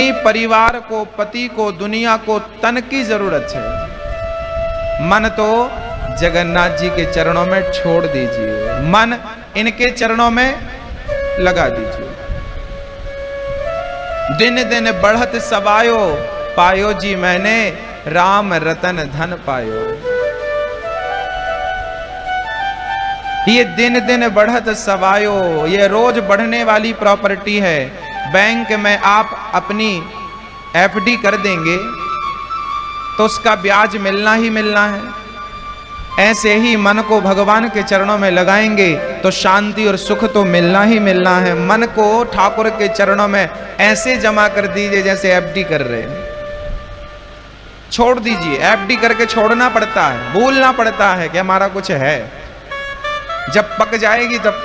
अपनी परिवार को, पति को, दुनिया को, तन की जरूरत है। मन तो जगन्नाथ जी के चरणों में छोड़ दीजिए, मन इनके चरणों में लगा दीजिए। दिन दिन बढ़त सवायो, पायो जी मैंने राम रतन धन पायो। ये दिन दिन बढ़त सवायो, ये रोज बढ़ने वाली प्रॉपर्टी है। बैंक में आप अपनी एफडी कर देंगे तो उसका ब्याज मिलना ही मिलना है। ऐसे ही मन को भगवान के चरणों में लगाएंगे तो शांति और सुख तो मिलना ही मिलना है। मन को ठाकुर के चरणों में ऐसे जमा कर दीजिए जैसे एफडी कर रहे हैं। छोड़ दीजिए, एफडी करके छोड़ना पड़ता है, भूलना पड़ता है कि हमारा कुछ है। जब पक जाएगी तब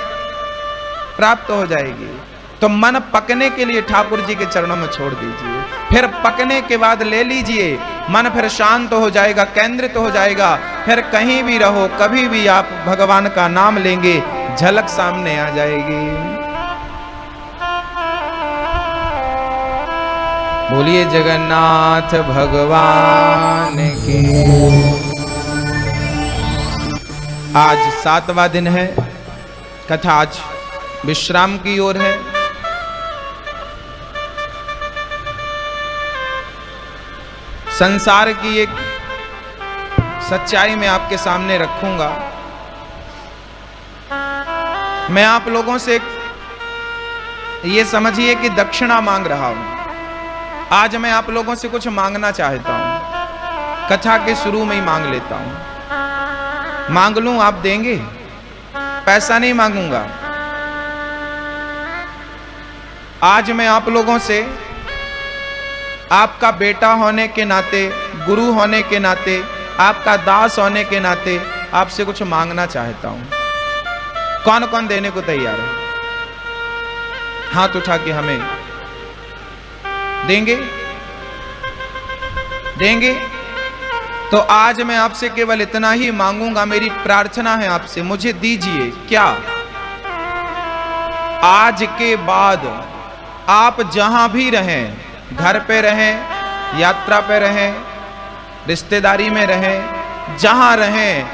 प्राप्त हो जाएगी। तो मन पकने के लिए ठाकुर जी के चरणों में छोड़ दीजिए, फिर पकने के बाद ले लीजिए। मन फिर शांत हो जाएगा, केंद्रित हो जाएगा। फिर कहीं भी रहो, कभी भी आप भगवान का नाम लेंगे, झलक सामने आ जाएगी। बोलिए जगन्नाथ भगवान की। आज 7वां दिन है, कथा आज विश्राम की ओर है। संसार की एक सच्चाई मैं आपके सामने रखूंगा। मैं आप लोगों से ये समझिए कि दक्षिणा मांग रहा हूं। आज मैं आप लोगों से कुछ मांगना चाहता हूं, कथा के शुरू में ही मांग लेता हूं। मांग लूं, आप देंगे? पैसा नहीं मांगूंगा। आज मैं आप लोगों से आपका बेटा होने के नाते, गुरु होने के नाते, आपका दास होने के नाते आपसे कुछ मांगना चाहता हूं। कौन कौन देने को तैयार है? हाथ उठा के हमें देंगे? देंगे? तो आज मैं आपसे केवल इतना ही मांगूंगा। मेरी प्रार्थना है आपसे, मुझे दीजिए। क्या? आज के बाद आप जहां भी रहें, घर पे रहें, यात्रा पे रहें, रिश्तेदारी में रहें, जहां रहें,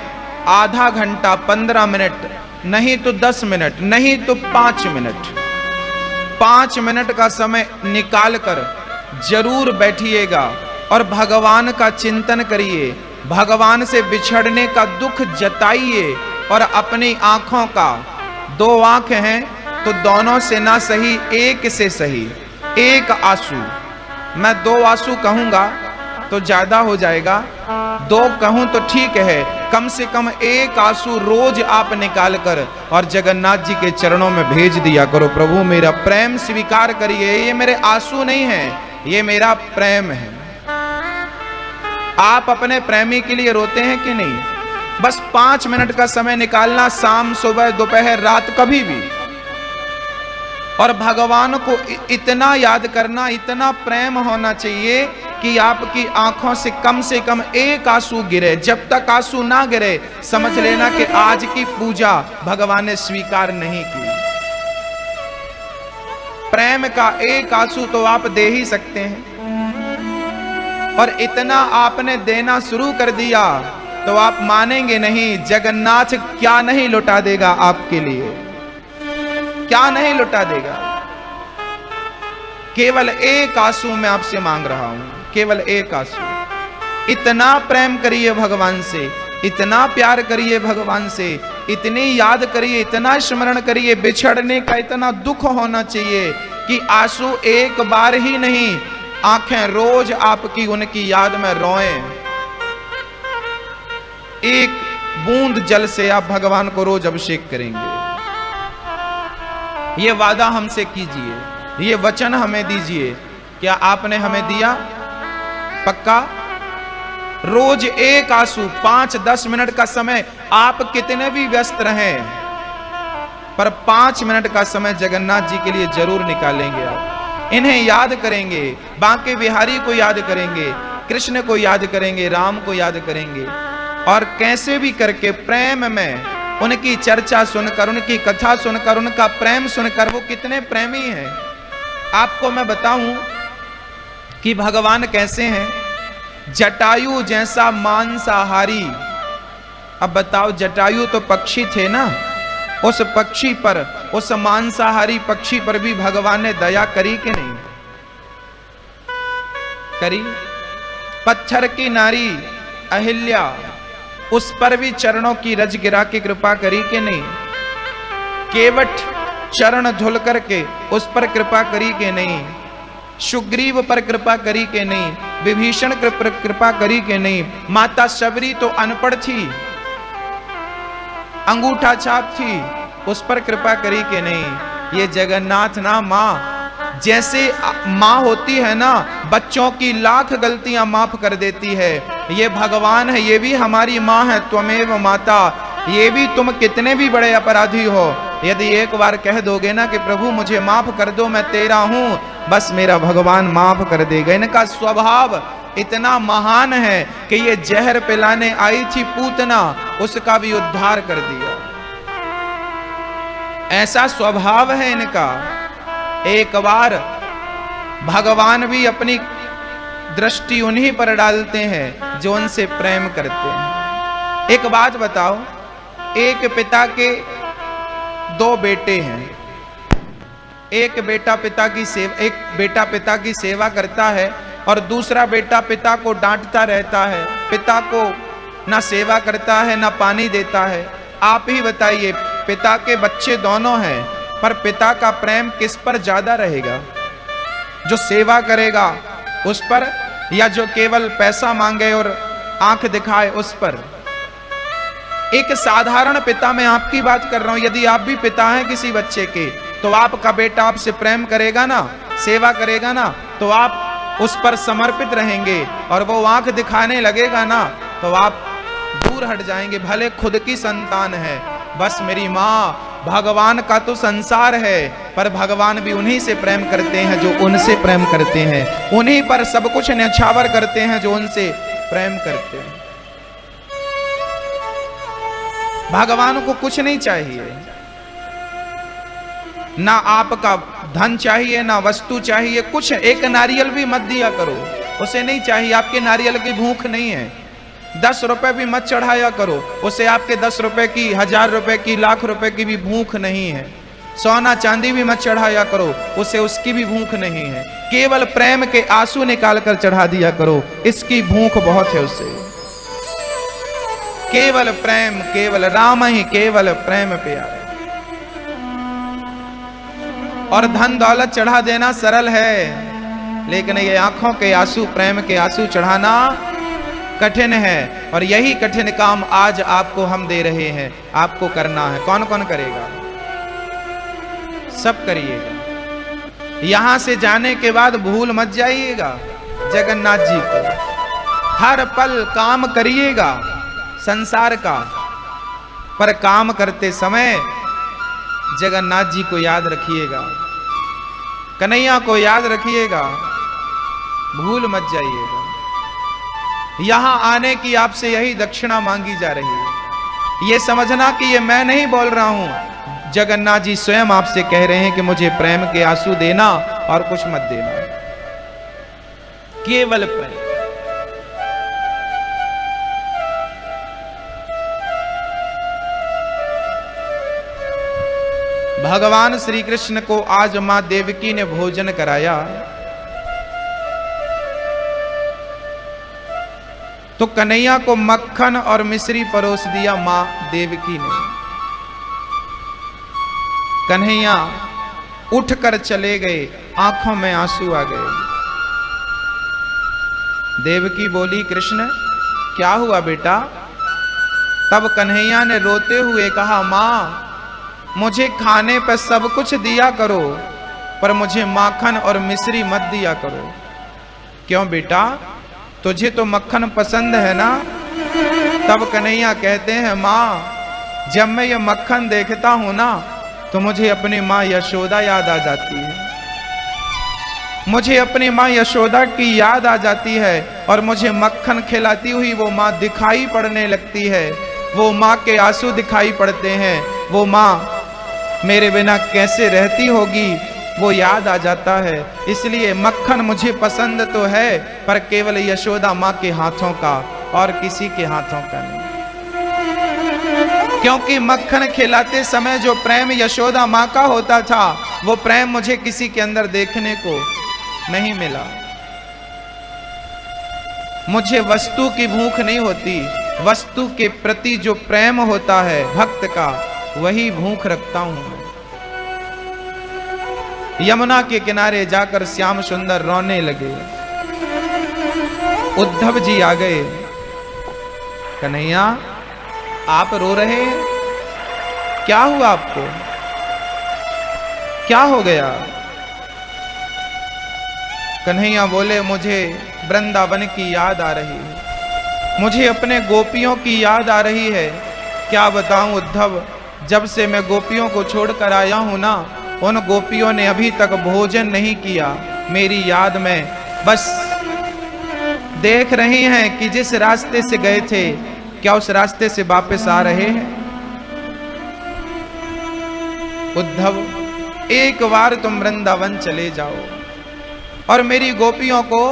आधा घंटा, 15 मिनट, नहीं तो 10 मिनट, नहीं तो 5 मिनट, 5 मिनट का समय निकाल कर जरूर बैठिएगा और भगवान का चिंतन करिए। भगवान से बिछड़ने का दुख जताइए और अपनी आंखों का, 2 आंख हैं तो दोनों से ना सही, एक से सही, एक आंसू। मैं 2 आंसू कहूंगा तो ज्यादा हो जाएगा, 2 कहूं तो ठीक है। कम से कम 1 आंसू रोज आप निकाल कर और जगन्नाथ जी के चरणों में भेज दिया करो। प्रभु मेरा प्रेम स्वीकार करिए। ये मेरे आंसू नहीं है, ये मेरा प्रेम है। आप अपने प्रेमी के लिए रोते हैं कि नहीं? बस 5 मिनट का समय निकालना, शाम, सुबह, दोपहर, रात, कभी भी, और भगवान को इतना याद करना, इतना प्रेम होना चाहिए कि आपकी आंखों से कम 1 आंसू गिरे। जब तक आंसू ना गिरे समझ लेना कि आज की पूजा भगवान ने स्वीकार नहीं की। प्रेम का 1 आंसू तो आप दे ही सकते हैं, और इतना आपने देना शुरू कर दिया तो आप मानेंगे नहीं, जगन्नाथ क्या नहीं लुटा देगा आपके लिए, क्या नहीं लुटा देगा। केवल 1 आंसू मैं आपसे मांग रहा हूं, केवल 1 आंसू। इतना प्रेम करिए भगवान से, इतना प्यार करिए भगवान से, इतनी याद करिए, इतना स्मरण करिए। बिछड़ने का इतना दुख होना चाहिए कि आंसू एक बार ही नहीं, आंखें रोज आपकी उनकी याद में रोएं। एक बूंद जल से आप भगवान को रोज अभिषेक करेंगे। ये वादा हमसे कीजिए, ये वचन हमें दीजिए। क्या आपने हमें दिया? पक्का? रोज 1 आंसू, 5-10 मिनट का समय, आप कितने भी व्यस्त रहें पर 5 मिनट का समय जगन्नाथ जी के लिए जरूर निकालेंगे। आप इन्हें याद करेंगे, बांके बिहारी को याद करेंगे, कृष्ण को याद करेंगे, राम को याद करेंगे, और कैसे भी करके प्रेम में उनकी चर्चा सुनकर, उनकी कथा सुनकर, उनका प्रेम सुनकर, वो कितने प्रेमी हैं। आपको मैं बताऊं, कि भगवान कैसे हैं। जटायु जैसा मांसाहारी, अब बताओ जटायु तो पक्षी थे ना, उस पक्षी पर, उस मांसाहारी पक्षी पर भी भगवान ने दया करी कि नहीं करी। पत्थर की नारी अहिल्या, उस पर भी चरणों की रज गिरा के कृपा करी कि नहीं। केवट चरण धुल करके उस पर कृपा करी कि नहीं। सुग्रीव पर कृपा करी कि नहीं। विभीषण कृपा करी कि नहीं। माता शबरी तो अनपढ़ थी, अंगूठा छाप थी, उस पर कृपा करी कि नहीं। ये जगन्नाथ ना माँ, जैसे माँ होती है ना, बच्चों की लाख गलतियां माफ कर देती है, ये भगवान है, ये भी हमारी माँ है, त्वमेव माता। ये भी तुम कितने भी बड़े अपराधी हो, यदि एक बार कह दोगे ना कि प्रभु मुझे माफ कर दो, मैं तेरा हूं, बस मेरा भगवान माफ कर देगा। इनका स्वभाव इतना महान है कि ये जहर पिलाने आई थी पूतना, उसका भी उद्धार कर दिया। ऐसा स्वभाव है इनका। एक बार भगवान भी अपनी दृष्टि उन्हीं पर डालते हैं जो उनसे प्रेम करते हैं। एक बात बताओ, एक पिता के दो बेटे हैं, एक बेटा पिता की सेवा करता है और दूसरा बेटा पिता को डांटता रहता है, पिता को ना सेवा करता है ना पानी देता है। आप ही बताइए, पिता के बच्चे दोनों हैं, पर पिता का प्रेम किस पर ज्यादा रहेगा? जो सेवा करेगा उस पर, या जो केवल पैसा मांगे और आंख दिखाए उस पर? एक साधारण पिता, मैं आपकी बात कर रहा हूं, यदि आप भी पिता हैं किसी बच्चे के, तो आपका बेटा आपसे प्रेम करेगा ना, सेवा करेगा ना, तो आप उस पर समर्पित रहेंगे, और वो आंख दिखाने लगेगा ना, तो आप दूर हट जाएंगे। भले खुद की संतान है, बस मेरी माँ, भगवान का तो संसार है, पर भगवान भी उन्हीं से प्रेम करते हैं जो उनसे प्रेम करते हैं, उन्हीं पर सब कुछ न्यौछावर करते हैं जो उनसे प्रेम करते हैं। भगवान को कुछ नहीं चाहिए, ना आपका धन चाहिए, ना वस्तु चाहिए, कुछ। एक नारियल भी मत दिया करो, उसे नहीं चाहिए, आपके नारियल की भूख नहीं है। 10 रुपए भी मत चढ़ाया करो, उसे आपके 10 रुपए की, 1000 रुपए की, लाख रुपए की भी भूख नहीं है। सोना चांदी भी मत चढ़ाया करो, उसे उसकी भी भूख नहीं है। केवल प्रेम के आंसू निकाल कर चढ़ा दिया करो, इसकी भूख बहुत है उसे। केवल प्रेम, केवल राम ही केवल प्रेम प्यारे। और धन दौलत चढ़ा देना सरल है, लेकिन ये आंखों के आंसू, प्रेम के आंसू चढ़ाना कठिन है। और यही कठिन काम आज आपको हम दे रहे हैं, आपको करना है। कौन कौन करेगा? सब करिएगा। यहां से जाने के बाद भूल मत जाइएगा जगन्नाथ जी को। हर पल काम करिएगा संसार का, पर काम करते समय जगन्नाथ जी को याद रखिएगा, कन्हैया को याद रखिएगा, भूल मत जाइएगा। यहां आने की आपसे यही दक्षिणा मांगी जा रही है। ये समझना कि ये मैं नहीं बोल रहा हूं, जगन्नाथ जी स्वयं आपसे कह रहे हैं कि मुझे प्रेम के आंसू देना और कुछ मत देना, केवल प्रेम। भगवान श्री कृष्ण को आज मां देवकी ने भोजन कराया, तो कन्हैया को मक्खन और मिश्री परोस दिया मां देवकी ने। कन्हैया उठकर चले गए, आंखों में आंसू आ गए। देवकी बोली, कृष्ण क्या हुआ बेटा? तब कन्हैया ने रोते हुए कहा, मां मुझे खाने पर सब कुछ दिया करो, पर मुझे माखन और मिश्री मत दिया करो। क्यों बेटा, तुझे तो मक्खन पसंद है ना? तब कन्हैया कहते हैं, माँ जब मैं ये मक्खन देखता हूं ना, तो मुझे अपनी माँ यशोदा याद आ जाती है, मुझे अपनी माँ यशोदा की याद आ जाती है, और मुझे मक्खन खिलाती हुई वो माँ दिखाई पड़ने लगती है। वो माँ के आंसू दिखाई पड़ते हैं। वो माँ मेरे बिना कैसे रहती होगी, वो याद आ जाता है। इसलिए मक्खन मुझे पसंद तो है, पर केवल यशोदा माँ के हाथों का, और किसी के हाथों का नहीं। क्योंकि मक्खन खिलाते समय जो प्रेम यशोदा माँ का होता था, वो प्रेम मुझे किसी के अंदर देखने को नहीं मिला। मुझे वस्तु की भूख नहीं होती, वस्तु के प्रति जो प्रेम होता है भक्त का, वही भूख रखता हूं। यमुना के किनारे जाकर श्याम सुंदर रोने लगे। उद्धव जी आ गए। कन्हैया, आप रो रहे हैं, क्या हुआ आपको, क्या हो गया? कन्हैया बोले, मुझे वृंदावन की याद आ रही है, मुझे अपने गोपियों की याद आ रही है। क्या बताऊं उद्धव, जब से मैं गोपियों को छोड़कर आया हूं ना, उन गोपियों ने अभी तक भोजन नहीं किया। मेरी याद में बस देख रही हैं कि जिस रास्ते से गए थे, क्या उस रास्ते से वापस आ रहे हैं। उद्धव, एक बार तुम वृंदावन चले जाओ और मेरी गोपियों को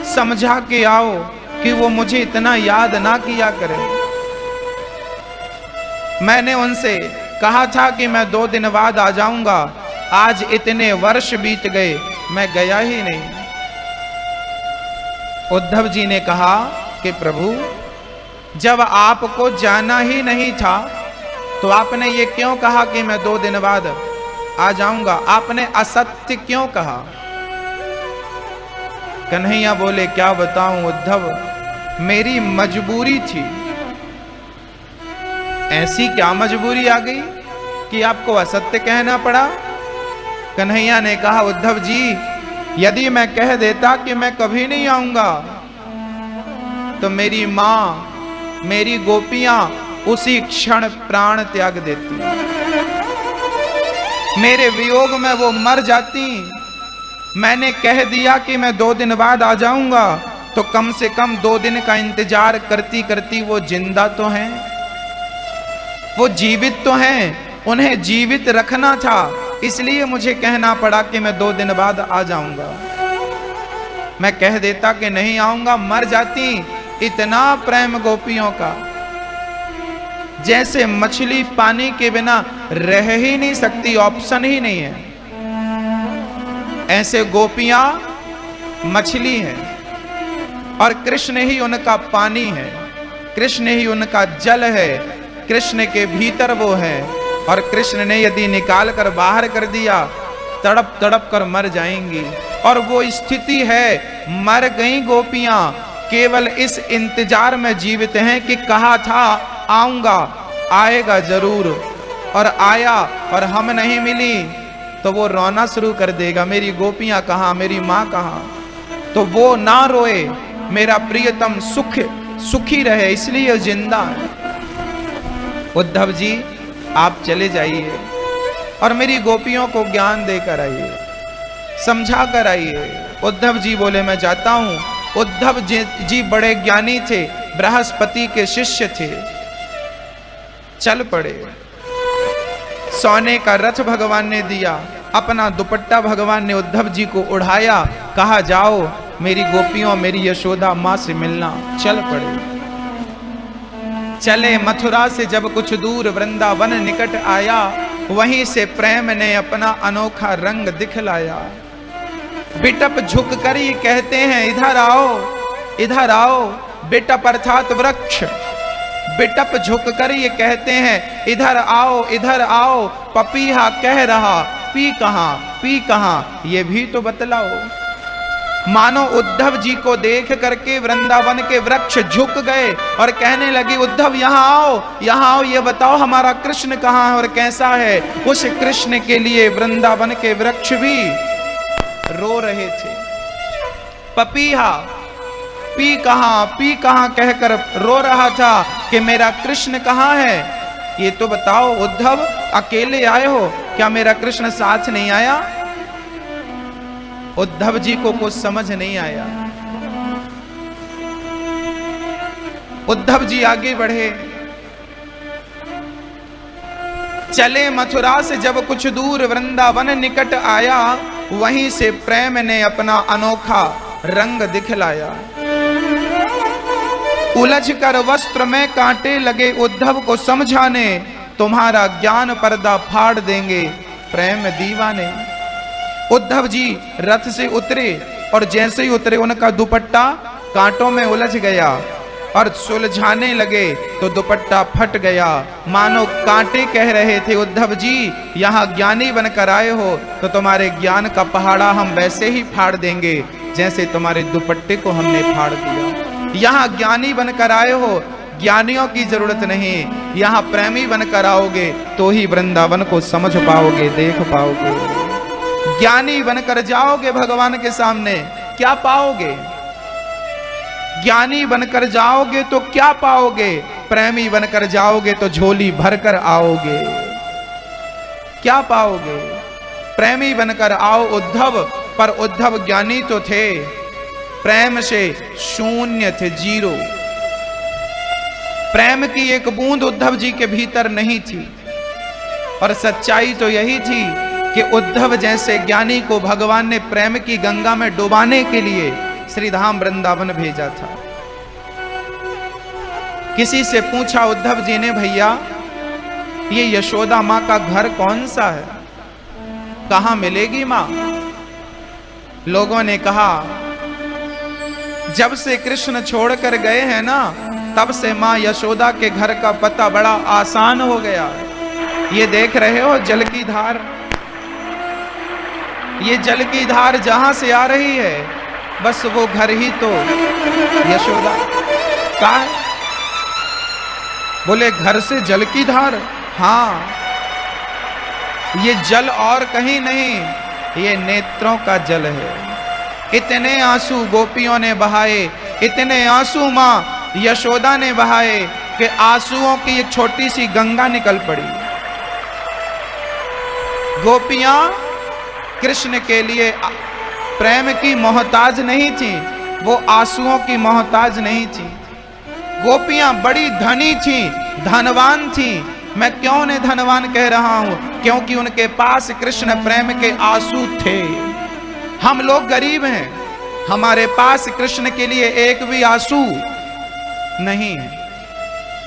समझा के आओ कि वो मुझे इतना याद ना किया करें। मैंने उनसे कहा था कि मैं 2 दिन बाद आ जाऊंगा, आज इतने वर्ष बीत गए, मैं गया ही नहीं। उद्धव जी ने कहा कि प्रभु, जब आपको जाना ही नहीं था तो आपने ये क्यों कहा कि मैं 2 दिन बाद आ जाऊंगा? आपने असत्य क्यों कहा? कन्हैया बोले, क्या बताऊं उद्धव, मेरी मजबूरी थी। ऐसी क्या मजबूरी आ गई कि आपको असत्य कहना पड़ा? कन्हैया ने कहा, उद्धव जी, यदि मैं कह देता कि मैं कभी नहीं आऊंगा, तो मेरी मां, मेरी गोपियां उसी क्षण प्राण त्याग देती, मेरे वियोग में वो मर जाती। मैंने कह दिया कि मैं 2 दिन बाद आ जाऊंगा, तो कम से कम 2 दिन का इंतजार करती करती वो जिंदा तो हैं, वो जीवित तो हैं, उन्हें जीवित रखना था, इसलिए मुझे कहना पड़ा कि मैं 2 दिन बाद आ जाऊंगा। मैं कह देता कि नहीं आऊंगा, मर जाती। इतना प्रेम गोपियों का, जैसे मछली पानी के बिना रह ही नहीं सकती, ऑप्शन ही नहीं है, ऐसे गोपियां मछली हैं और कृष्ण ही उनका पानी है, कृष्ण ही उनका जल है, कृष्ण के भीतर वो है। और कृष्ण ने यदि निकाल कर बाहर कर दिया, तड़प तड़प कर मर जाएंगी। और वो स्थिति है, मर गई गोपियां, केवल इस इंतजार में जीवित हैं कि कहा था आऊंगा, आएगा जरूर, और आया और हम नहीं मिली तो वो रोना शुरू कर देगा, मेरी गोपियां कहाँ, मेरी माँ कहाँ। तो वो ना रोए, मेरा प्रियतम सुखी रहे, इसलिए जिंदा है। उद्धव जी, आप चले जाइए और मेरी गोपियों को ज्ञान देकर आइए, समझा कर आइए। उद्धव जी बोले, मैं जाता हूं। उद्धव जी बड़े ज्ञानी थे, बृहस्पति के शिष्य थे। चल पड़े। सोने का रथ भगवान ने दिया, अपना दुपट्टा भगवान ने उद्धव जी को उड़ाया, कहा जाओ मेरी गोपियों, मेरी यशोदा माँ से मिलना। चल पड़े। चले मथुरा से जब कुछ दूर, वृंदावन निकट आया, वहीं से प्रेम ने अपना अनोखा रंग दिखलाया। बिटप झुक कर ये कहते हैं, इधर आओ, इधर आओ। बिटप अर्थात वृक्ष, बिटप झुक कर ये कहते हैं, इधर आओ, इधर आओ। पपीहा कह रहा, पी कहां, पी कहां, ये भी तो बतलाओ। मानो उद्धव जी को देख करके वृंदावन के वृक्ष झुक गए और कहने लगे, उद्धव यहाँ आओ, यहाँ आओ, ये बताओ हमारा कृष्ण कहाँ है और कैसा है। उस कृष्ण के लिए वृंदावन के वृक्ष भी रो रहे थे। पपीहा पी कहां कहकर रो रहा था कि मेरा कृष्ण कहाँ है, ये तो बताओ। उद्धव, अकेले आए हो क्या, मेरा कृष्ण साथ नहीं आया? उद्धव जी को कुछ समझ नहीं आया। उद्धव जी आगे बढ़े। चले मथुरा से जब कुछ दूर, वृंदावन निकट आया, वहीं से प्रेम ने अपना अनोखा रंग दिखलाया। उलझ कर वस्त्र में कांटे लगे उद्धव को समझाने, तुम्हारा ज्ञान पर्दा फाड़ देंगे प्रेम दीवाने। उद्धव जी रथ से उतरे और जैसे ही उतरे उनका दुपट्टा कांटों में उलझ गया और सुलझाने लगे तो दुपट्टा फट गया। मानो कांटे कह रहे थे, उद्धव जी यहाँ ज्ञानी बनकर आए हो तो तुम्हारे ज्ञान का पहाड़ा हम वैसे ही फाड़ देंगे जैसे तुम्हारे दुपट्टे को हमने फाड़ दिया। यहाँ ज्ञानी बनकर आए हो, ज्ञानियों की जरूरत नहीं, यहाँ प्रेमी बनकर आओगे तो ही वृंदावन को समझ पाओगे, देख पाओगे। ज्ञानी बनकर जाओगे भगवान के सामने, क्या पाओगे? ज्ञानी बनकर जाओगे तो क्या पाओगे? प्रेमी बनकर जाओगे तो झोली भरकर आओगे। क्या पाओगे? प्रेमी बनकर आओ उद्धव, पर उद्धव ज्ञानी तो थे, प्रेम से शून्य थे, जीरो। प्रेम की एक बूंद उद्धव जी के भीतर नहीं थी। और सच्चाई तो यही थी कि उद्धव जैसे ज्ञानी को भगवान ने प्रेम की गंगा में डुबाने के लिए श्रीधाम वृंदावन भेजा था। किसी से पूछा उद्धव जी ने, भैया ये यशोदा मां का घर कौन सा है, कहां मिलेगी मां? लोगों ने कहा, जब से कृष्ण छोड़कर गए हैं ना, तब से मां यशोदा के घर का पता बड़ा आसान हो गया। ये देख रहे हो जल की धार, ये जल की धार जहां से आ रही है, बस वो घर ही तो यशोदा का है। बोले घर से जल की धार? हाँ, ये जल और कहीं नहीं, ये नेत्रों का जल है। इतने आंसू गोपियों ने बहाए, इतने आंसू मां यशोदा ने बहाए कि आंसुओं की एक छोटी सी गंगा निकल पड़ी। गोपियां कृष्ण के लिए प्रेम की मोहताज नहीं थी, वो आंसुओं की मोहताज नहीं थी। गोपियां बड़ी धनी थी, धनवान थी। मैं क्यों ने धनवान कह रहा हूं? क्योंकि उनके पास कृष्ण प्रेम के आंसू थे। हम लोग गरीब हैं, हमारे पास कृष्ण के लिए एक भी आंसू नहीं है।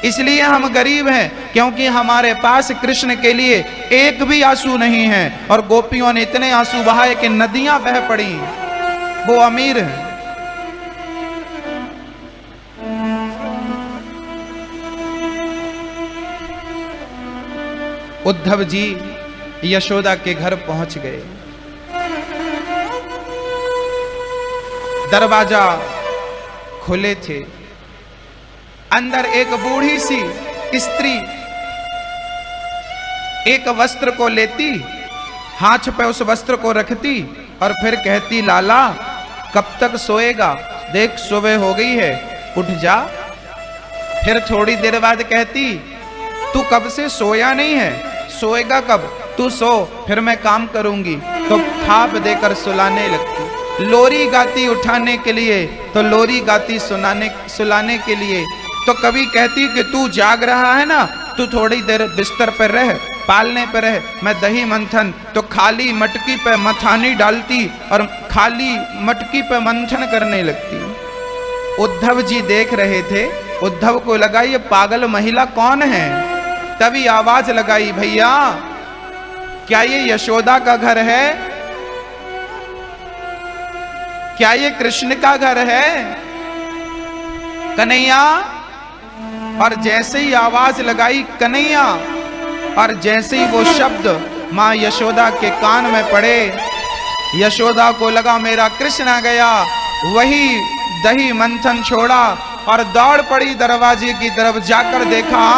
इसलिए हम गरीब हैं, क्योंकि हमारे पास कृष्ण के लिए एक भी आंसू नहीं है। और गोपियों ने इतने आंसू बहाए कि नदियां बह पड़ी। वो अमीर हैं। उद्धव जी यशोदा के घर पहुंच गए। दरवाजा खुले थे। अंदर एक बूढ़ी सी स्त्री एक वस्त्र को लेती, हाथ पे उस वस्त्र को रखती और फिर कहती, लाला कब तक सोएगा? देख सुबह हो गई है, उठ जा। फिर थोड़ी देर बाद कहती, तू कब से सोया नहीं है, सोएगा कब? तू सो, फिर मैं काम करूंगी। तो थाप देकर सुलाने लगती। लोरी गाती उठाने के लिए, तो लोरी गाती सुलाने के लिए। तो कभी कहती कि तू जाग रहा है ना, तू थोड़ी देर बिस्तर पर रह, पालने पर रह, मैं दही मंथन। तो खाली मटकी पे मथानी डालती और खाली मटकी पे मंथन करने लगती। उद्धव जी देख रहे थे। उद्धव को लगा ये पागल महिला कौन है। तभी आवाज लगाई, भैया क्या ये यशोदा का घर है? क्या ये कृष्ण का घर है? कन्हैया। और जैसे ही आवाज लगाई कन्हैया, और जैसे ही वो शब्द मां यशोदा के कान में पड़े, यशोदा को लगा मेरा कृष्ण आ गया। वही दही मंथन छोड़ा और दौड़ पड़ी दरवाजे की तरफ। जाकर देखा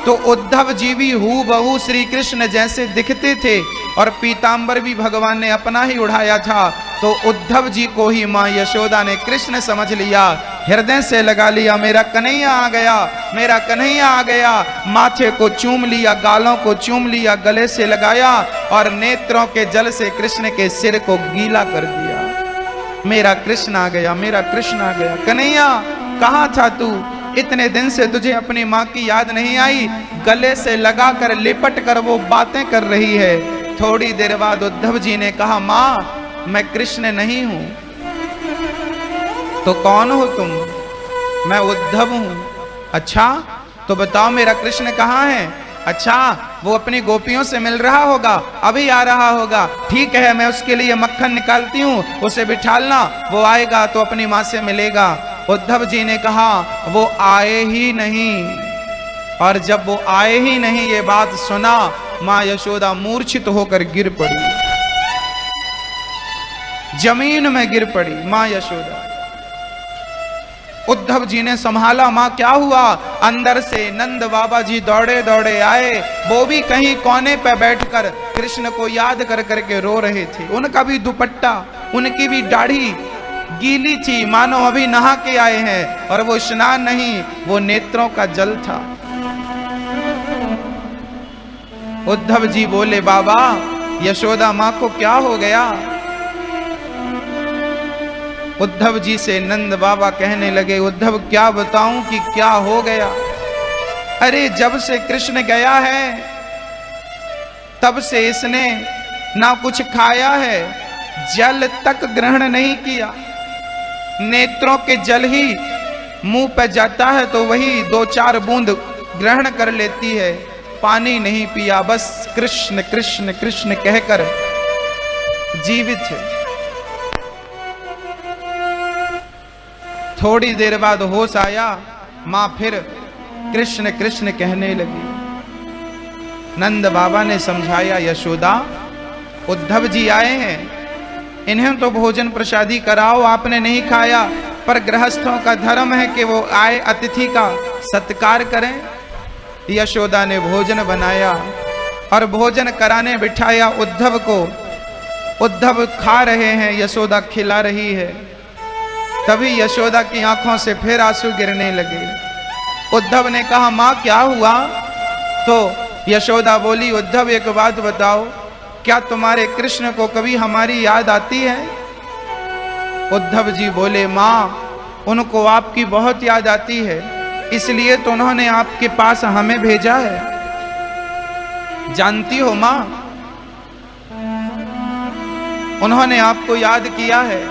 तो उद्धव जी भी हूबहू श्री कृष्ण जैसे दिखते थे और पीतांबर भी भगवान ने अपना ही उड़ाया था। तो उद्धव जी को ही मां यशोदा ने कृष्ण समझ लिया, हृदय से लगा लिया, मेरा कन्हैया आ गया, मेरा कन्हैया आ गया। माथे को चूम लिया, गालों को चूम लिया, गले से लगाया और नेत्रों के जल से कृष्ण के सिर को गीला कर दिया। मेरा कृष्ण आ गया, मेरा कृष्ण आ गया। कन्हैया कहाँ था तू? इतने दिन से तुझे अपनी माँ की याद नहीं आई? गले से लगाकर लिपट कर वो बातें कर रही है। थोड़ी देर बाद उद्धव जी ने कहा, माँ मैं कृष्ण नहीं हूं। तो कौन हो तुम? मैं उद्धव हूं। अच्छा तो बताओ मेरा कृष्ण कहाँ है? अच्छा वो अपनी गोपियों से मिल रहा होगा, अभी आ रहा होगा। ठीक है, मैं उसके लिए मक्खन निकालती हूँ, उसे बिठालना, वो आएगा तो अपनी माँ से मिलेगा। उद्धव जी ने कहा वो आए ही नहीं। और जब वो आए ही नहीं ये बात सुना, माँ यशोदा मूर्छित होकर गिर पड़ी, जमीन में गिर पड़ी माँ यशोदा। उद्धव जी ने संभाला, माँ क्या हुआ? अंदर से नंद बाबा जी दौड़े दौड़े आए। वो भी कहीं कोने पे बैठकर कृष्ण को याद कर करके रो रहे थे। उनका भी दुपट्टा, उनकी भी दाढ़ी गीली थी, मानो अभी नहा के आए हैं। और वो स्नान नहीं, वो नेत्रों का जल था। उद्धव जी बोले, बाबा यशोदा माँ को क्या हो गया? उद्धव जी से नंद बाबा कहने लगे, उद्धव क्या बताऊं कि क्या हो गया? अरे जब से कृष्ण गया है तब से इसने ना कुछ खाया है, जल तक ग्रहण नहीं किया। नेत्रों के जल ही मुंह पे जाता है तो वही 2-4 बूंद ग्रहण कर लेती है, पानी नहीं पिया, बस कृष्ण कृष्ण कृष्ण कहकर जीवित है। थोड़ी देर बाद होश आया, मां फिर कृष्ण कृष्ण कहने लगी। नंद बाबा ने समझाया, यशोदा उद्धव जी आए हैं, इन्हें तो भोजन प्रसादी कराओ, आपने नहीं खाया, पर गृहस्थों का धर्म है कि वो आए अतिथि का सत्कार करें। यशोदा ने भोजन बनाया और भोजन कराने बिठाया उद्धव को। उद्धव खा रहे हैं, यशोदा खिला रही है। तभी यशोदा की आंखों से फिर आंसू गिरने लगे। उद्धव ने कहा, माँ क्या हुआ? तो यशोदा बोली, उद्धव एक बात बताओ, क्या तुम्हारे कृष्ण को कभी हमारी याद आती है? उद्धव जी बोले, माँ उनको आपकी बहुत याद आती है, इसलिए तो उन्होंने आपके पास हमें भेजा है। जानती हो माँ, उन्होंने आपको याद किया है।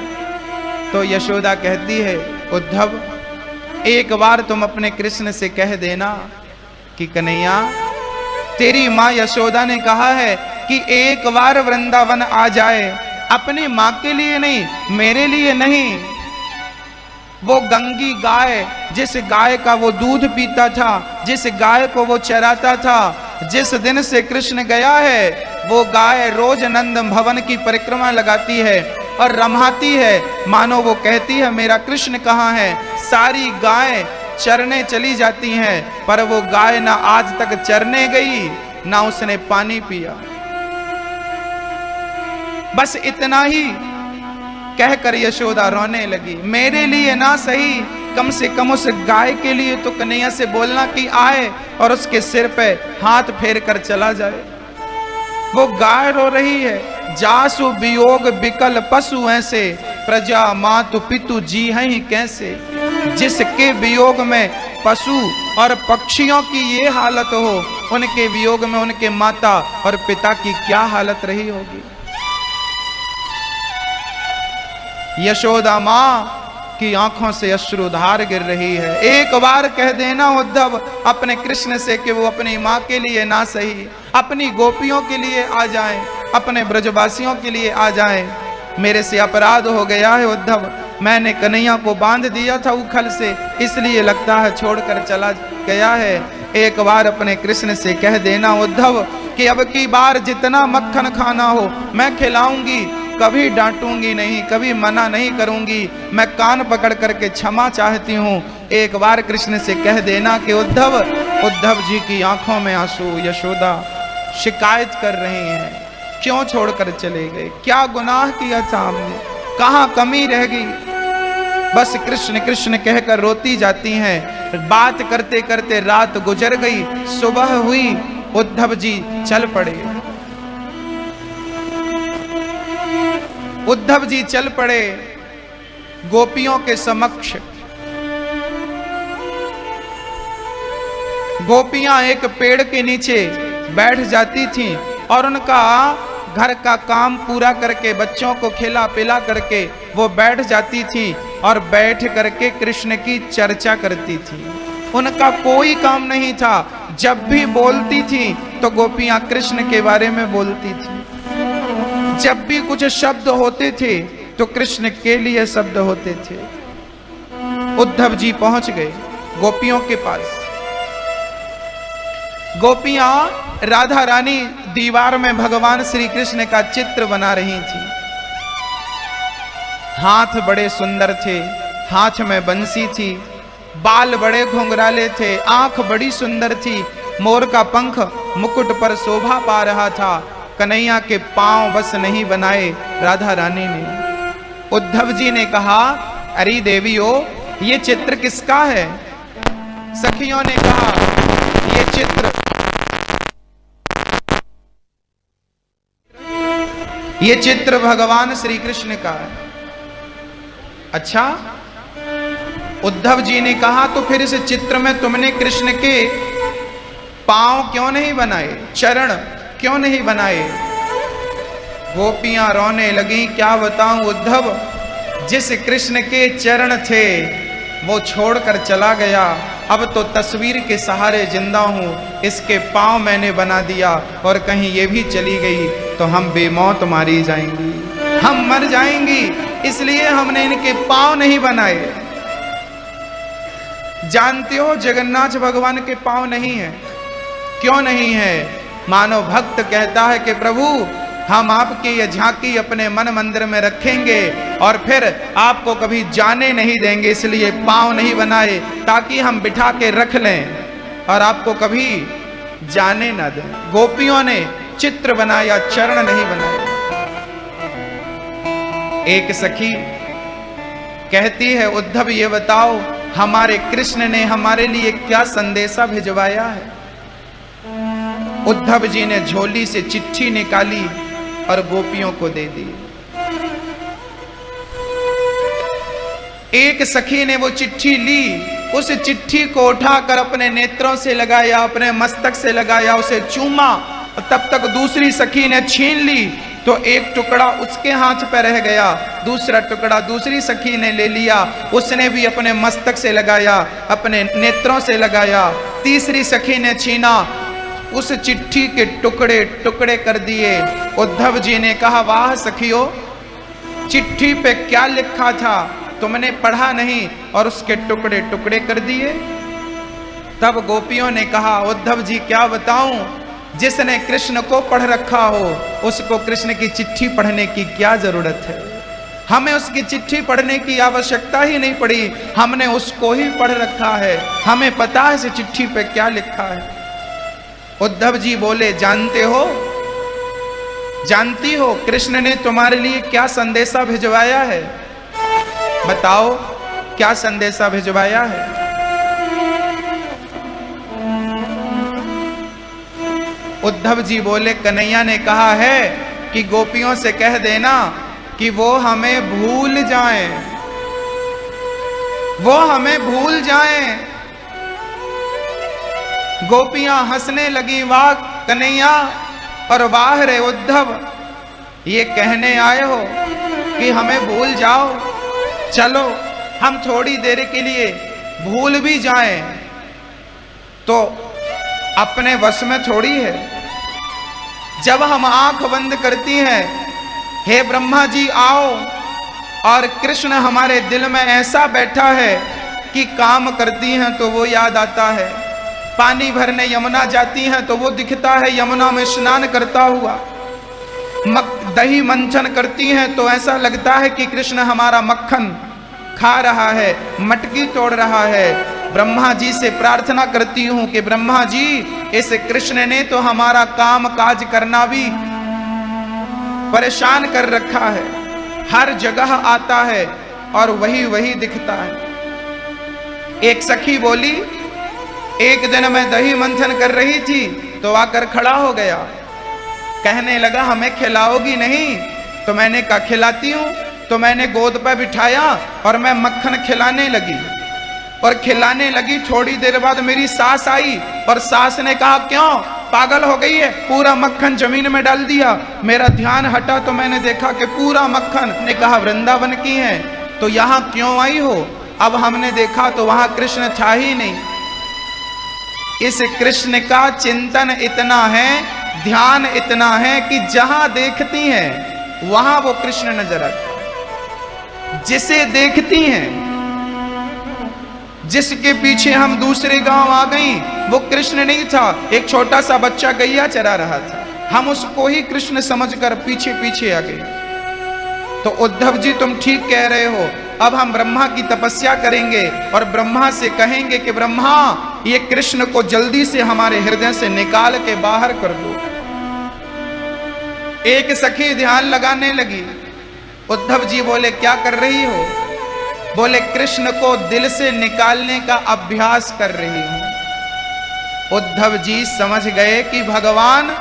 तो यशोदा कहती है, उद्धव एक बार तुम अपने कृष्ण से कह देना कि कन्हैया, तेरी माँ यशोदा ने कहा है कि एक बार वृंदावन आ जाए, अपनी माँ के लिए नहीं, मेरे लिए नहीं। वो गंगी गाय, जिस गाय का वो दूध पीता था, जिस गाय को वो चराता था, जिस दिन से कृष्ण गया है, वो गाय रोज नंद भवन की परिक्रमा लगाती है और रमाती है, मानो वो कहती है मेरा कृष्ण कहाँ है। सारी गाय चरने चली जाती हैं, पर वो गाय ना आज तक चरने गई, ना उसने पानी पिया। बस इतना ही कहकर यशोदा रोने लगी। मेरे लिए ना सही, कम से कम उस गाय के लिए तो कन्हैया से बोलना कि आए और उसके सिर पे हाथ फेर कर चला जाए। वो गाय रो रही है, जासु वियोग बिकल पशु ऐसे, प्रजा मातु पितु जी हैं कैसे। जिसके वियोग में पशु और पक्षियों की ये हालत हो, उनके वियोग में उनके माता और पिता की क्या हालत रही होगी। यशोदा माँ की आंखों से अश्रुधार गिर रही है। एक बार कह देना उद्धव अपने कृष्ण से कि वो अपनी माँ के लिए ना सही, अपनी गोपियों के लिए आ जाएं, अपने ब्रजवासियों के लिए आ जाएं। मेरे से अपराध हो गया है उद्धव, मैंने कन्हैया को बांध दिया था उखल से, इसलिए लगता है छोड़कर चला गया है। एक बार अपने कृष्ण से कह देना उद्धव कि अब की बार जितना मक्खन खाना हो मैं खिलाऊंगी, कभी डांटूंगी नहीं, कभी मना नहीं करूंगी, मैं कान पकड़ करके क्षमा चाहती हूँ। एक बार कृष्ण से कह देना कि उद्धव जी की आंखों में आंसू। यशोदा शिकायत कर रही हैं, क्यों छोड़कर चले गए, क्या गुनाह किया था हमने, कहाँ कमी रह गई। बस कृष्ण कृष्ण कहकर रोती जाती हैं। बात करते करते रात गुजर गई, सुबह हुई, उद्धव जी चल पड़े। उद्धव जी चल पड़े गोपियों के समक्ष। गोपियां एक पेड़ के नीचे बैठ जाती थीं और उनका घर का काम पूरा करके बच्चों को खिला पिला करके वो बैठ जाती थीं और बैठ करके कृष्ण की चर्चा करती थी। उनका कोई काम नहीं था। जब भी बोलती थी तो गोपियां कृष्ण के बारे में बोलती थी। जब भी कुछ शब्द होते थे तो कृष्ण के लिए शब्द होते थे। उद्धव जी पहुंच गए गोपियों के पास। गोपियां राधा रानी दीवार में भगवान श्री कृष्ण का चित्र बना रही थी। हाथ बड़े सुंदर थे, हाथ में बंसी थी, बाल बड़े घुंघराले थे, आंख बड़ी सुंदर थी, मोर का पंख मुकुट पर शोभा पा रहा था। कन्हैया के पांव बस नहीं बनाए राधा रानी ने। उद्धव जी ने कहा, अरे देवियों, ये चित्र किसका है? सखियों ने कहा, ये चित्र भगवान श्री कृष्ण का है। अच्छा, उद्धव जी ने कहा, तो फिर इस चित्र में तुमने कृष्ण के पांव क्यों नहीं बनाए, चरण क्यों नहीं बनाए? गोपियां रोने लगी। क्या बताऊं उद्धव, जिस कृष्ण के चरण थे वो छोड़कर चला गया। अब तो तस्वीर के सहारे जिंदा हूं, इसके पांव मैंने बना दिया और कहीं ये भी चली गई तो हम बेमौत मारी जाएंगी, हम मर जाएंगी, इसलिए हमने इनके पांव नहीं बनाए। जानते हो जगन्नाथ भगवान के पांव नहीं है। क्यों नहीं है? मानो भक्त कहता है कि प्रभु, हम आपकी ये झांकी अपने मन मंदिर में रखेंगे और फिर आपको कभी जाने नहीं देंगे, इसलिए पांव नहीं बनाए ताकि हम बिठा के रख लें और आपको कभी जाने ना दें। गोपियों ने चित्र बनाया, चरण नहीं बनाए। एक सखी कहती है, उद्धव ये बताओ, हमारे कृष्ण ने हमारे लिए क्या संदेशा भिजवाया है? उद्धव जी ने झोली से चिट्ठी निकाली और गोपियों को दे दी। एक सखी ने वो चिट्ठी ली, उस चिट्ठी को उठाकर अपने नेत्रों से लगाया, अपने मस्तक से लगाया, उसे चूमा। तब तक दूसरी सखी ने छीन ली तो एक टुकड़ा उसके हाथ पर रह गया, दूसरा टुकड़ा दूसरी सखी ने ले लिया, उसने भी अपने मस्तक से लगाया, अपने नेत्रों से लगाया। तीसरी सखी ने छीना, उस चिट्ठी के टुकड़े टुकड़े कर दिए। उद्धव जी ने कहा, वाह सखियों, चिट्ठी पे क्या लिखा था तुमने पढ़ा नहीं और उसके टुकड़े टुकड़े कर दिए। तब गोपियों ने कहा, उद्धव जी क्या बताऊं, जिसने कृष्ण को पढ़ रखा हो उसको कृष्ण की चिट्ठी पढ़ने की क्या जरूरत है? हमें उसकी चिट्ठी पढ़ने की आवश्यकता ही नहीं पड़ी, हमने उसको ही पढ़ रखा है, हमें पता है इस चिट्ठी पे क्या लिखा है। उद्धव जी बोले, जानते हो, जानती हो कृष्ण ने तुम्हारे लिए क्या संदेशा भिजवाया है? बताओ क्या संदेशा भिजवाया है? उद्धव जी बोले, कन्हैया ने कहा है कि गोपियों से कह देना कि वो हमें भूल जाएं, वो हमें भूल जाएं। गोपियां हंसने लगी, वाह कन्हैया और वाह रे उद्धव, ये कहने आए हो कि हमें भूल जाओ? चलो हम थोड़ी देर के लिए भूल भी जाएं तो अपने वश में थोड़ी है। जब हम आंख बंद करती हैं, हे ब्रह्मा जी आओ, और कृष्ण हमारे दिल में ऐसा बैठा है कि काम करती हैं तो वो याद आता है, पानी भरने यमुना जाती हैं तो वो दिखता है यमुना में स्नान करता हुआ, दही मंथन करती हैं तो ऐसा लगता है कि कृष्ण हमारा मक्खन खा रहा है, मटकी तोड़ रहा है। ब्रह्मा जी से प्रार्थना करती हूं कि ब्रह्मा जी, इस कृष्ण ने तो हमारा काम काज करना भी परेशान कर रखा है, हर जगह आता है और वही वही दिखता है। एक सखी बोली, एक दिन मैं दही मंथन कर रही थी तो आकर खड़ा हो गया, कहने लगा हमें खिलाओगी नहीं? तो मैंने कहा खिलाती हूं। तो मैंने गोद पर बिठाया और मैं मक्खन खिलाने लगी। और खिलाने लगी। थोड़ी देर बाद मेरी सास आई और सास ने कहा, क्यों पागल हो गई है, पूरा मक्खन जमीन में डाल दिया। मेरा ध्यान हटा तो मैंने देखा कि पूरा मक्खन। ने कहा, वृंदावन की है तो यहां क्यों आई हो? अब हमने देखा तो वहां कृष्ण था ही नहीं। इस कृष्ण का चिंतन इतना है, ध्यान इतना है कि जहां देखती हैं वहां वो कृष्ण नजर आता। जिसे देखती हैं, जिसके पीछे हम दूसरे गांव आ गई, वो कृष्ण नहीं था, एक छोटा सा बच्चा गैया चरा रहा था। हम उसको ही कृष्ण समझकर पीछे पीछे आ गए। तो उद्धव जी तुम ठीक कह रहे हो, अब हम ब्रह्मा की तपस्या करेंगे और ब्रह्मा से कहेंगे कि ब्रह्मा, ये कृष्ण को जल्दी से हमारे हृदय से निकाल के बाहर कर दो। एक सखी ध्यान लगाने लगी। उद्धव जी बोले, क्या कर रही हो? बोले, कृष्ण को दिल से निकालने का अभ्यास कर रही हूं। उद्धव जी समझ गए कि भगवान,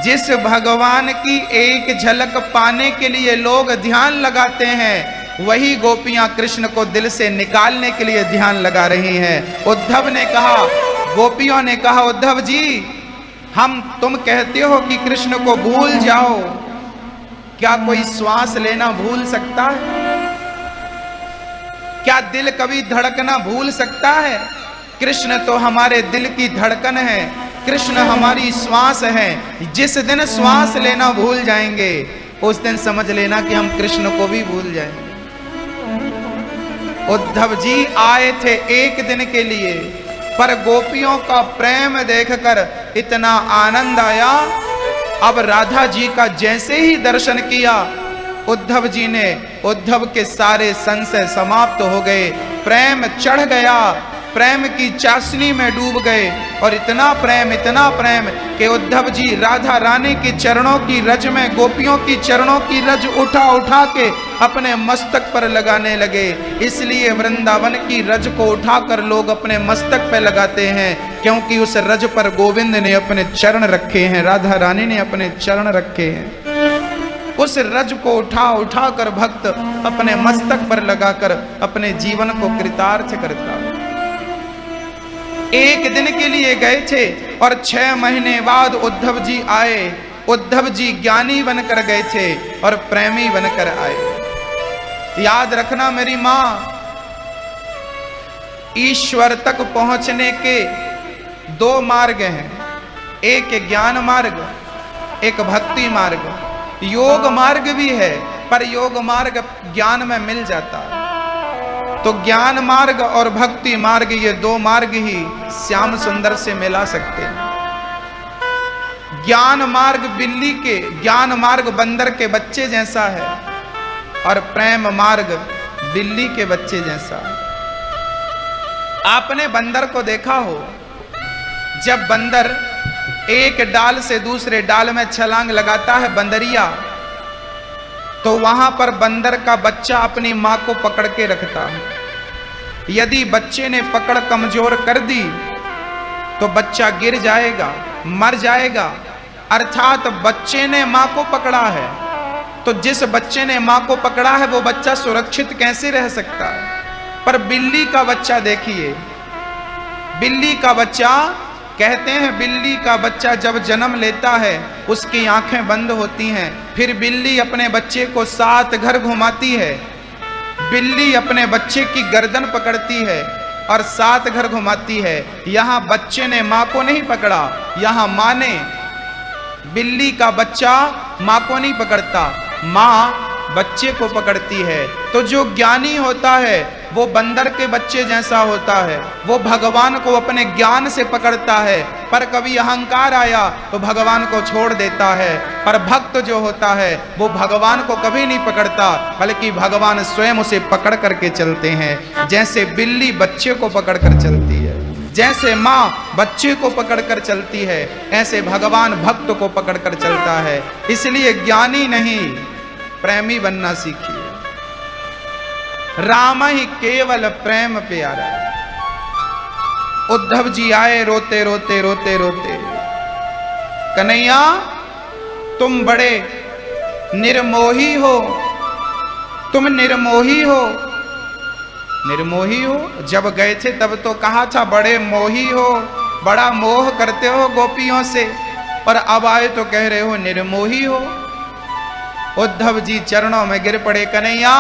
जिस भगवान की एक झलक पाने के लिए लोग ध्यान लगाते हैं, वही गोपियां कृष्ण को दिल से निकालने के लिए ध्यान लगा रही हैं। उद्धव ने कहा, गोपियों ने कहा, उद्धव जी तुम कहते हो कि कृष्ण को भूल जाओ, क्या कोई श्वास लेना भूल सकता है? क्या दिल कभी धड़कना भूल सकता है? कृष्ण तो हमारे दिल की धड़कन है, कृष्ण हमारी श्वास है। जिस दिन श्वास लेना भूल जाएंगे, उस दिन समझ लेना कि हम कृष्ण को भी भूल जाएंगे। उद्धव जी आए थे एक दिन के लिए, पर गोपियों का प्रेम देखकर इतना आनंद आया। अब राधा जी का जैसे ही दर्शन किया, उद्धव जी ने, उद्धव के सारे संशय समाप्त हो गए, प्रेम चढ़ गया, प्रेम की चाशनी में डूब गए। और इतना प्रेम कि उद्धव जी राधा रानी की चरणों की रज में, गोपियों की चरणों की रज उठा उठा के अपने मस्तक पर लगाने लगे। इसलिए वृंदावन की रज को उठाकर लोग अपने मस्तक पे लगाते हैं, क्योंकि उस रज पर गोविंद ने अपने चरण रखे हैं, राधा रानी ने अपने चरण रखे हैं। उस रज को उठा उठा कर भक्त अपने मस्तक पर लगाकर अपने जीवन को कृतार्थ करता। एक दिन के लिए गए थे और 6 महीने बाद उद्धव जी आए। उद्धव जी ज्ञानी बनकर गए थे और प्रेमी बनकर आए। याद रखना मेरी मां, ईश्वर तक पहुंचने के 2 मार्ग हैं, एक ज्ञान मार्ग, एक भक्ति मार्ग। योग मार्ग भी है, पर योग मार्ग ज्ञान में मिल जाता है। तो ज्ञान मार्ग और भक्ति मार्ग, ये 2 मार्ग ही श्याम सुंदर से मिला सकते हैं। ज्ञान मार्ग ज्ञान मार्ग बंदर के बच्चे जैसा है और प्रेम मार्ग बिल्ली के बच्चे जैसा है। आपने बंदर को देखा हो, जब बंदर एक डाल से दूसरे डाल में छलांग लगाता है बंदरिया, तो वहां पर बंदर का बच्चा अपनी मां को पकड़ के रखता है। यदि बच्चे ने पकड़ कमजोर कर दी तो बच्चा गिर जाएगा, मर जाएगा। अर्थात बच्चे ने मां को पकड़ा है, तो जिस बच्चे ने मां को पकड़ा है वो बच्चा सुरक्षित कैसे रह सकता है? पर बिल्ली का बच्चा देखिए, बिल्ली का बच्चा, कहते हैं बिल्ली का बच्चा जब जन्म लेता है उसकी आंखें बंद होती हैं, फिर बिल्ली अपने बच्चे को 7 घर घुमाती है। बिल्ली अपने बच्चे की गर्दन पकड़ती है और 7 घर घुमाती है। यहां बच्चे ने मां को नहीं पकड़ा, यहां मां ने। बिल्ली का बच्चा मां को नहीं पकड़ता, मां बच्चे को पकड़ती है। तो जो ज्ञानी होता है वो बंदर के बच्चे जैसा होता है, वो भगवान को अपने ज्ञान से पकड़ता है। पर कभी अहंकार आया तो भगवान को छोड़ देता है। पर भक्त जो होता है वो भगवान को कभी नहीं पकड़ता, बल्कि भगवान स्वयं उसे पकड़ करके चलते हैं। जैसे बिल्ली बच्चे को पकड़ कर चलती है, जैसे माँ बच्चे को पकड़कर चलती है, ऐसे भगवान भक्त को पकड़कर चलता है। इसलिए ज्ञानी नहीं, प्रेमी बनना सीखिए। राम ही केवल प्रेम प्यारा। उद्धव जी आए रोते रोते रोते रोते, कन्हैया तुम बड़े निर्मोही हो, तुम निर्मोही हो। निर्मोही हो। जब गए थे तब तो कहा था बड़े मोही हो, बड़ा मोह करते हो गोपियों से, पर अब आए तो कह रहे हो निर्मोही हो। उद्धव जी चरणों में गिर पड़े, कन्हैया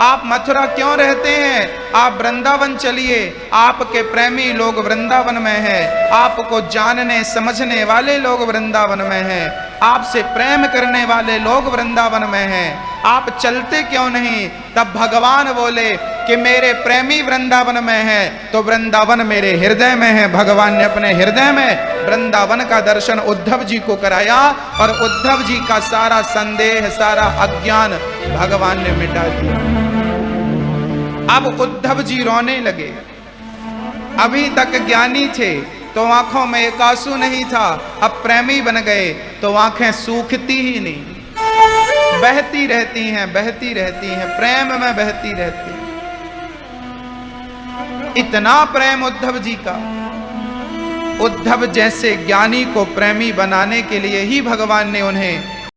आप मथुरा क्यों रहते हैं, आप वृंदावन चलिए, आपके प्रेमी लोग वृंदावन में हैं, आपको जानने समझने वाले लोग वृंदावन में हैं, आपसे प्रेम करने वाले लोग वृंदावन में हैं, आप चलते क्यों नहीं। तब भगवान बोले कि मेरे प्रेमी वृंदावन में हैं, तो वृंदावन मेरे हृदय में है। भगवान ने अपने हृदय में वृंदावन का दर्शन उद्धव जी को कराया और उद्धव जी का सारा संदेह, सारा अज्ञान भगवान ने मिटा दिया। अब उद्धव जी रोने लगे। अभी तक ज्ञानी थे तो आंखों में एक आंसू नहीं था, अब प्रेमी बन गए तो आंखें सूखती ही नहीं, बहती रहती हैं, बहती रहती हैं, प्रेम में बहती रहती हैं। इतना प्रेम उद्धव जी का। उद्धव जैसे ज्ञानी को प्रेमी बनाने के लिए ही भगवान ने उन्हें